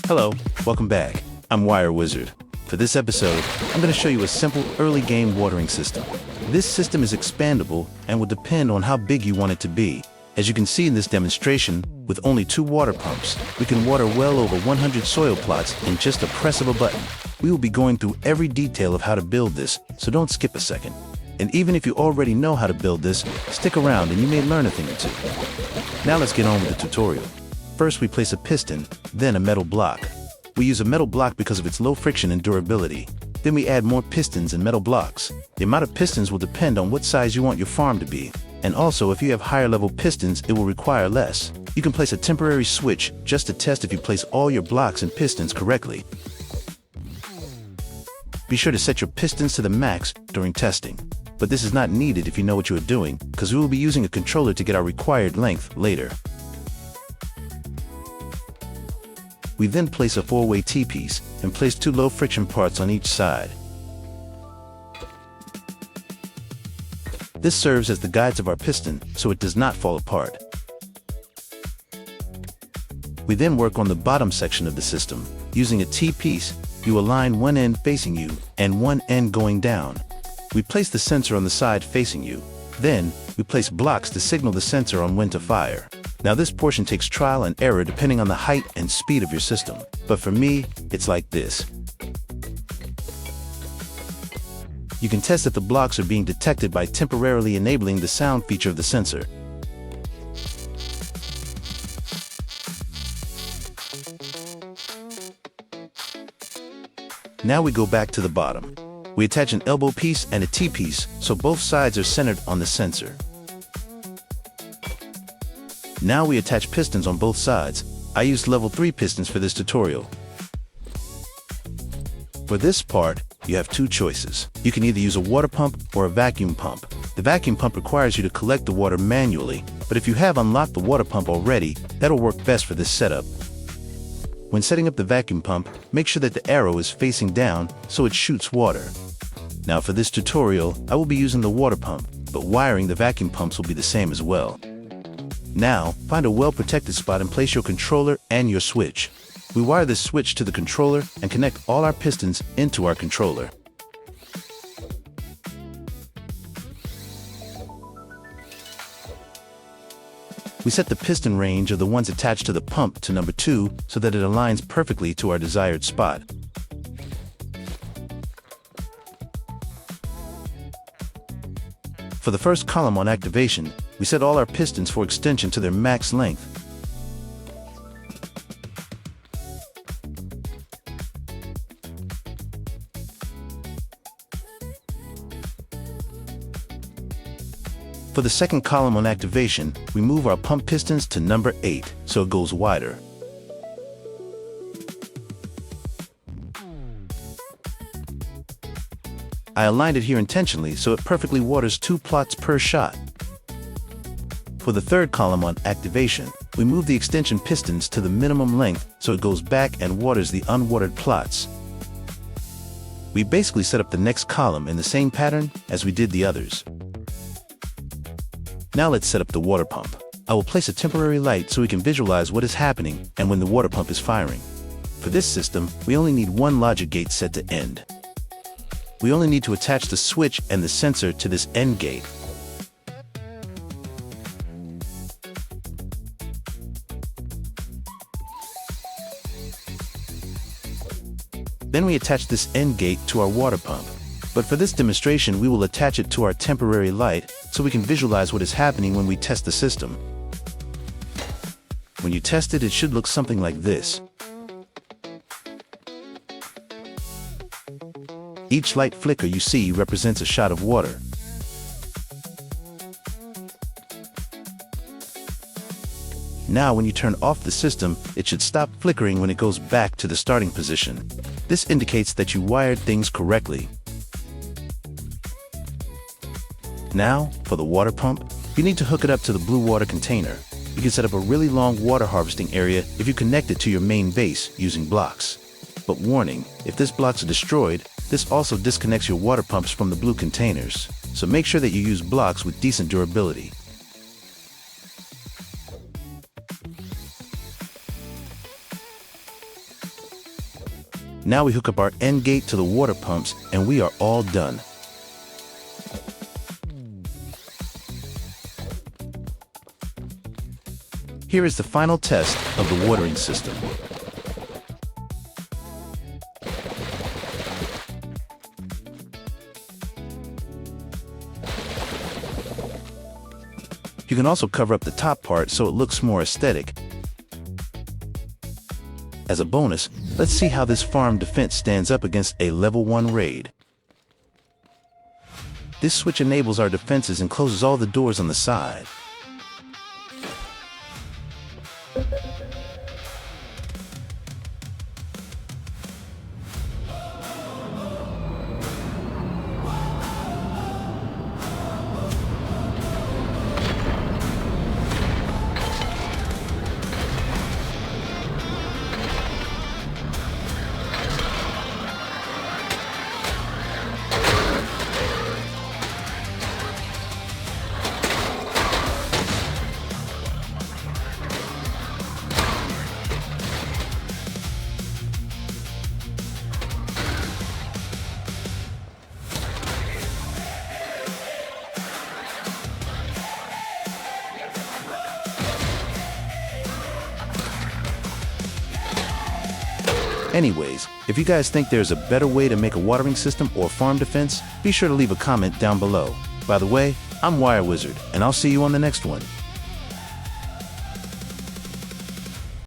Hello, welcome back. I'm Wire Wizard. For this episode, I'm going to show you a simple early game watering system. This system is expandable and will depend on how big you want it to be. As you can see in this demonstration, with only 2 water pumps, we can water well over 100 soil plots in just a press of a button. We will be going through every detail of how to build this, so don't skip a second. And even if you already know how to build this, stick around and you may learn a thing or two. Now let's get on with the tutorial. First, we place a piston, then a metal block. We use a metal block because of its low friction and durability. Then we add more pistons and metal blocks. The amount of pistons will depend on what size you want your farm to be. And also, if you have higher level pistons, it will require less. You can place a temporary switch just to test if you place all your blocks and pistons correctly. Be sure to set your pistons to the max during testing. But this is not needed if you know what you are doing, because we will be using a controller to get our required length later. We then place a 4-way T-piece and place 2 low friction parts on each side. This serves as the guides of our piston so it does not fall apart. We then work on the bottom section of the system. Using a T-piece, you align one end facing you and one end going down. We place the sensor on the side facing you. Then, we place blocks to signal the sensor on when to fire. Now this portion takes trial and error depending on the height and speed of your system. But for me, it's like this. You can test if the blocks are being detected by temporarily enabling the sound feature of the sensor. Now we go back to the bottom. We attach an elbow piece and a T-piece so both sides are centered on the sensor. Now we attach pistons on both sides. I used level 3 pistons for this tutorial. For this part, you have 2 choices. You can either use a water pump or a vacuum pump. The vacuum pump requires you to collect the water manually, but if you have unlocked the water pump already, that'll work best for this setup. When setting up the vacuum pump, make sure that the arrow is facing down so it shoots water. Now for this tutorial, I will be using the water pump, but wiring the vacuum pumps will be the same as well. Now, find a well-protected spot and place your controller and your switch. We wire this switch to the controller and connect all our pistons into our controller. We set the piston range of the ones attached to the pump to number 2 so that it aligns perfectly to our desired spot. For the first column on activation, we set all our pistons for extension to their max length. For the second column on activation, we move our pump pistons to number 8, so it goes wider. I aligned it here intentionally so it perfectly waters 2 plots per shot. For the third column on activation, we move the extension pistons to the minimum length so it goes back and waters the unwatered plots. We basically set up the next column in the same pattern as we did the others. Now let's set up the water pump. I will place a temporary light so we can visualize what is happening and when the water pump is firing. For this system, we only need 1 logic gate set to end. We only need to attach the switch and the sensor to this end gate. Then we attach this end gate to our water pump. But for this demonstration, we will attach it to our temporary light so we can visualize what is happening when we test the system. When you test it, it should look something like this. Each light flicker you see represents a shot of water. Now when you turn off the system, it should stop flickering when it goes back to the starting position. This indicates that you wired things correctly. Now, for the water pump, you need to hook it up to the blue water container. You can set up a really long water harvesting area if you connect it to your main base using blocks. But warning, if these blocks are destroyed, this also disconnects your water pumps from the blue containers. So make sure that you use blocks with decent durability. Now we hook up our end gate to the water pumps and we are all done. Here is the final test of the watering system. You can also cover up the top part so it looks more aesthetic. As a bonus, let's see how this farm defense stands up against a level 1 raid. This switch enables our defenses and closes all the doors on the side. Anyways, if you guys think there's a better way to make a watering system or farm defense, be sure to leave a comment down below. By the way, I'm Wire Wizard, and I'll see you on the next one.